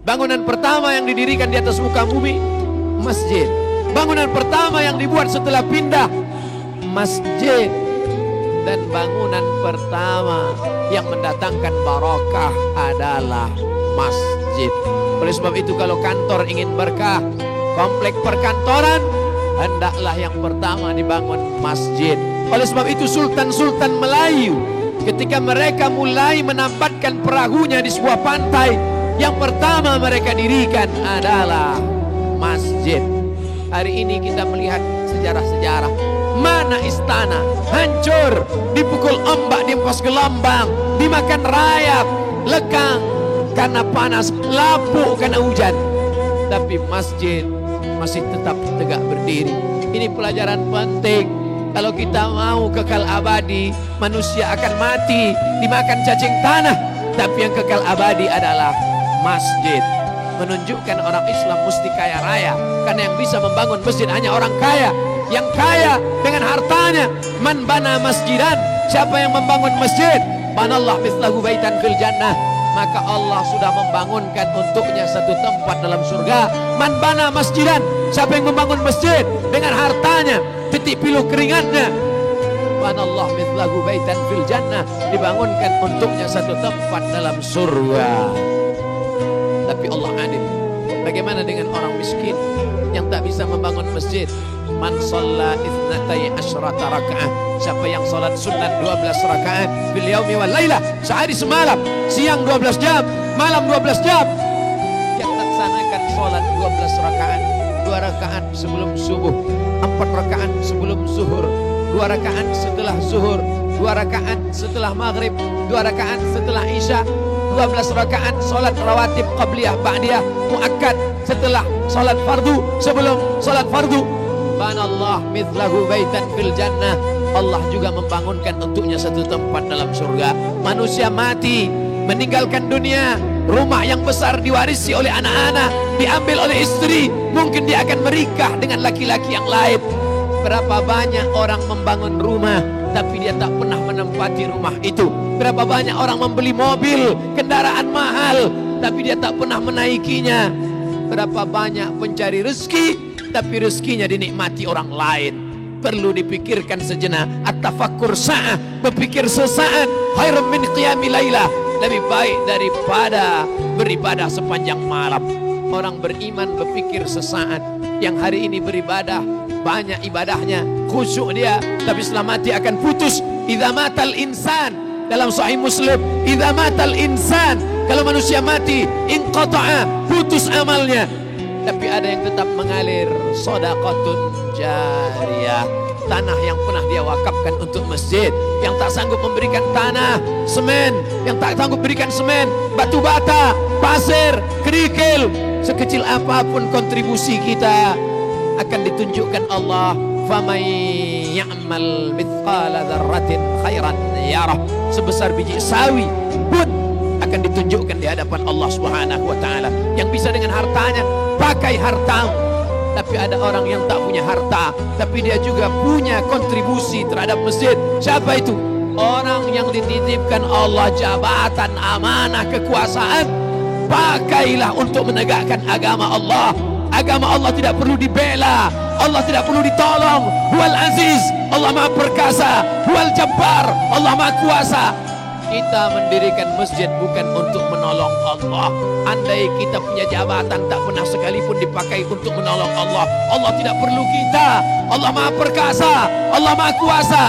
Bangunan pertama yang didirikan di atas muka bumi, masjid. Bangunan pertama yang dibuat setelah pindah, masjid. Dan bangunan pertama yang mendatangkan barakah adalah masjid. Oleh sebab itu kalau kantor ingin berkah, komplek perkantoran, hendaklah yang pertama dibangun masjid. Oleh sebab itu sultan-sultan Melayu ketika mereka mulai menampatkan perahunya di sebuah pantai, yang pertama mereka dirikan adalah masjid. Hari ini kita melihat sejarah-sejarah. Mana istana hancur, dipukul ombak, dihempas gelombang, dimakan rayap, lekang karena panas, lapuk karena hujan. Tapi masjid masih tetap tegak berdiri. Ini pelajaran penting. Kalau kita mau kekal abadi, manusia akan mati, dimakan cacing tanah. Tapi yang kekal abadi adalah masjid. Menunjukkan orang Islam mesti kaya raya, karena yang bisa membangun masjid hanya orang kaya. Yang kaya dengan hartanya. Man bana masjidan, siapa yang membangun masjid, banallah mithlahu baitan fil jannah, maka Allah sudah membangunkan untuknya satu tempat dalam surga. Man bana masjidan, siapa yang membangun masjid dengan hartanya, titik pilu keringatnya, banallah mithlahu baitan fil jannah, dibangunkan untuknya satu tempat dalam surga. Tapi Allah adil. Bagaimana dengan orang miskin yang tak bisa membangun masjid? Man shalla itsnatai asyrata rakaat, siapa yang salat sunat 12 rakaat bil yaumi wal lailah, sehari semalam, siang 12 jam, malam 12 jam, yang laksanakan salat 12 rakaat, 2 rakaat sebelum subuh, 4 rakaat sebelum zuhur, 2 rakaat setelah zuhur, 2 rakaat setelah maghrib, 2 rakaat setelah isya, 12 rakaat salat rawatib qabliyah ba'diyah muakkad setelah salat fardu, sebelum salat fardu, banallah mithlahu baitan fil jannah, Allah juga membangunkan untuknya satu tempat dalam surga. Manusia mati, meninggalkan dunia, rumah yang besar diwarisi oleh anak-anak, diambil oleh istri, mungkin dia akan menikah dengan laki-laki yang lain. Berapa banyak orang membangun rumah tapi dia tak pernah menempati rumah itu. Berapa banyak orang membeli mobil, kendaraan mahal, tapi dia tak pernah menaikinya. Berapa banyak pencari rezeki, tapi rezekinya dinikmati orang lain. Perlu dipikirkan sejenak. At-tafakkur sa'ah, berpikir sesaat, khairun min qiyami lailah, lebih baik daripada beribadah sepanjang malam. Orang beriman berpikir sesaat. Yang hari ini beribadah, banyak ibadahnya, khusyuk dia, tapi setelah mati akan putus. Idza matal insan, dalam Sahih Muslim, idza matal insan, kalau manusia mati, inqata'a, putus amalnya. Tapi ada yang tetap mengalir, shadaqatun jariyah, tanah yang pernah dia wakafkan untuk masjid. Yang tak sanggup memberikan tanah, semen, yang tak sanggup berikan semen, batu bata, pasir, kerikil, sekecil apapun kontribusi kita akan ditunjukkan Allah. Faman ya'mal mithqala dzarratin khairan yarah, sebesar biji sawi pun akan ditunjukkan di hadapan Allah Subhanahu wa taala. Yang bisa dengan hartanya, pakai hartamu. Tapi ada orang yang tak punya harta, tapi dia juga punya kontribusi terhadap masjid. Siapa itu? Orang yang dititipkan Allah jabatan, amanah, kekuasaan. Pakailah untuk menegakkan agama Allah. Agama Allah tidak perlu dibela, Allah tidak perlu ditolong. Huwal Aziz, Allah Maha Perkasa. Huwal Jabbar, Allah Maha Kuasa. Kita mendirikan masjid bukan untuk menolong Allah. Andai kita punya jabatan, tak pernah sekalipun dipakai untuk menolong Allah. Allah tidak perlu kita. Allah Maha Perkasa, Allah Maha Kuasa.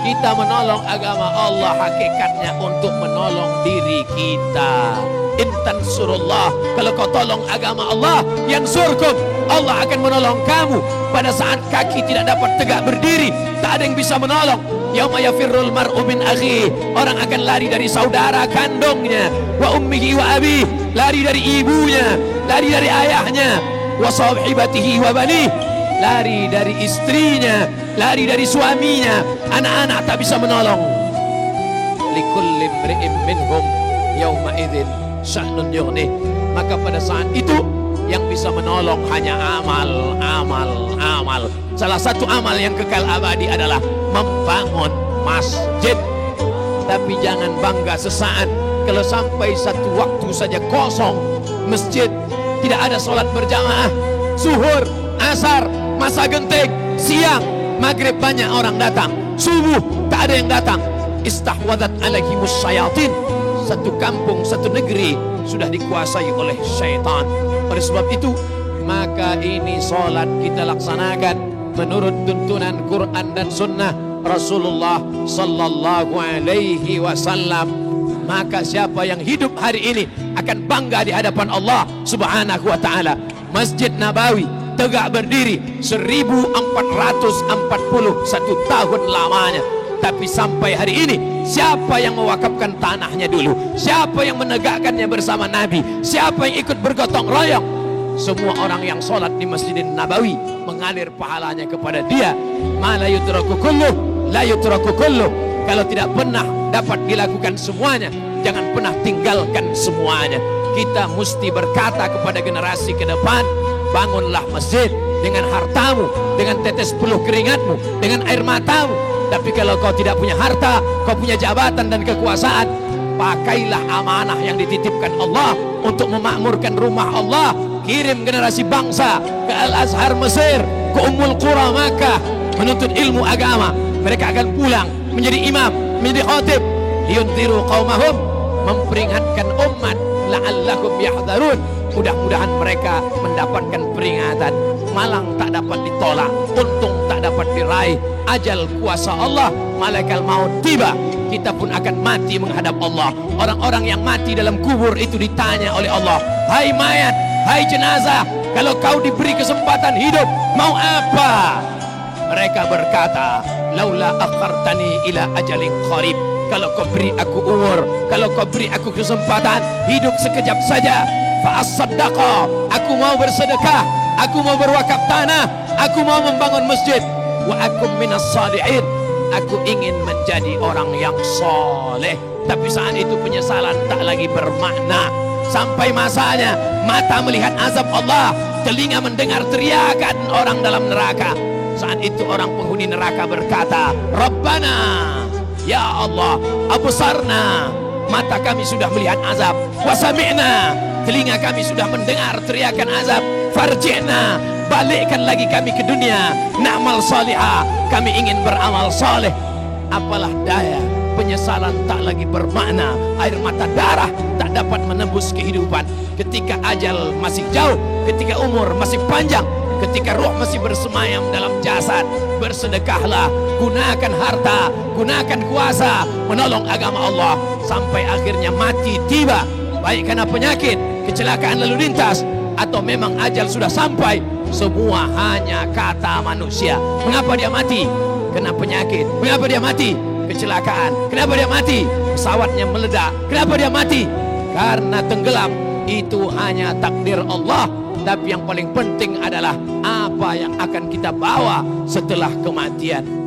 Kita menolong agama Allah hakikatnya untuk menolong diri kita. Intan surullah, kalau kau tolong agama Allah, yang surkum, Allah akan menolong kamu. Pada saat kaki tidak dapat tegak berdiri, tak ada yang bisa menolong. Yauma yafirrul mar'u min akhi, orang akan lari dari saudara kandungnya. Wa ummihi wa abi, lari dari ibunya, lari dari ayahnya. Wa sahibatihi wa bani, lari dari istrinya, lari dari suaminya. Anak-anak tak bisa menolong. Likulli imri'in minhum yauma idzin sya'nun yughnih, maka pada saat itu yang bisa menolong hanya amal. Salah satu amal yang kekal abadi adalah membangun masjid. Tapi jangan bangga sesaat kalau sampai satu waktu saja kosong masjid, tidak ada sholat berjamaah. Zuhur, asar, masa genting, siang, maghrib banyak orang datang, subuh tak ada yang datang. Istahwadat alaihimus syayatin. Satu kampung, satu negeri sudah dikuasai oleh syaitan. Oleh sebab itu, maka ini solat kita laksanakan menurut tuntunan Quran dan Sunnah Rasulullah Sallallahu Alaihi Wasallam. Maka siapa yang hidup hari ini akan bangga di hadapan Allah Subhanahu Wa Taala. Masjid Nabawi tegak berdiri 1441 tahun lamanya. Tapi sampai hari ini, siapa yang mewakafkan tanahnya dulu? Siapa yang menegakkannya bersama Nabi? Siapa yang ikut bergotong royong? Semua orang yang sholat di Masjidin Nabawi mengalir pahalanya kepada dia. Ma la yutraku kulluh, la yutraku kulluh. Kalau tidak pernah dapat dilakukan semuanya, jangan pernah tinggalkan semuanya. Kita mesti berkata kepada generasi ke depan, bangunlah masjid dengan hartamu, dengan tetes peluh keringatmu, dengan air matamu. Tapi kalau kau tidak punya harta, kau punya jabatan dan kekuasaan, pakailah amanah yang dititipkan Allah untuk memakmurkan rumah Allah. Kirim generasi bangsa ke Al-Azhar Mesir, ke Ummul Qura Makkah, menuntut ilmu agama. Mereka akan pulang menjadi imam, menjadi khatib. Liyunziru qaumahum, memperingatkan umat, la'allahum yahdharun. Mudah-mudahan mereka mendapatkan peringatan. Malang tak dapat ditolak, untung tak dapat diraih. Ajal kuasa Allah, malaikat maut tiba, kita pun akan mati menghadap Allah. Orang-orang yang mati dalam kubur itu ditanya oleh Allah, hai mayat, hai jenazah, kalau kau diberi kesempatan hidup, mau apa? Mereka berkata, laula akhartani ila ajalin qarib. Kalau kau beri aku umur, kalau kau beri aku kesempatan hidup sekejap saja, fa as-saddaqa, aku mau bersedekah, aku mau berwakaf tanah, aku mau membangun masjid. Wa akum minas salihin, aku ingin menjadi orang yang soleh. Tapi saat itu penyesalan tak lagi bermakna. Sampai masanya mata melihat azab Allah, telinga mendengar teriakan orang dalam neraka. Saat itu orang penghuni neraka berkata, Rabbana, ya Allah, absarna, mata kami sudah melihat azab, wasami'na, telinga kami sudah mendengar teriakan azab, farji'na, balikkan lagi kami ke dunia, na'mal salihah, kami ingin beramal saleh. Apalah daya, penyesalan tak lagi bermakna, air mata darah tak dapat menembus kehidupan. Ketika ajal masih jauh, ketika umur masih panjang, ketika ruh masih bersemayam dalam jasad, bersedekahlah, gunakan harta, gunakan kuasa, menolong agama Allah, sampai akhirnya mati tiba, baik karena penyakit, kecelakaan lalu lintas, atau memang ajal sudah sampai. Semua hanya kata manusia. Mengapa dia mati? Kena penyakit. Mengapa dia mati? Kecelakaan. Kenapa dia mati? Pesawatnya meledak. Kenapa dia mati? Karena tenggelam. Itu hanya takdir Allah. Tapi yang paling penting adalah apa yang akan kita bawa setelah kematian.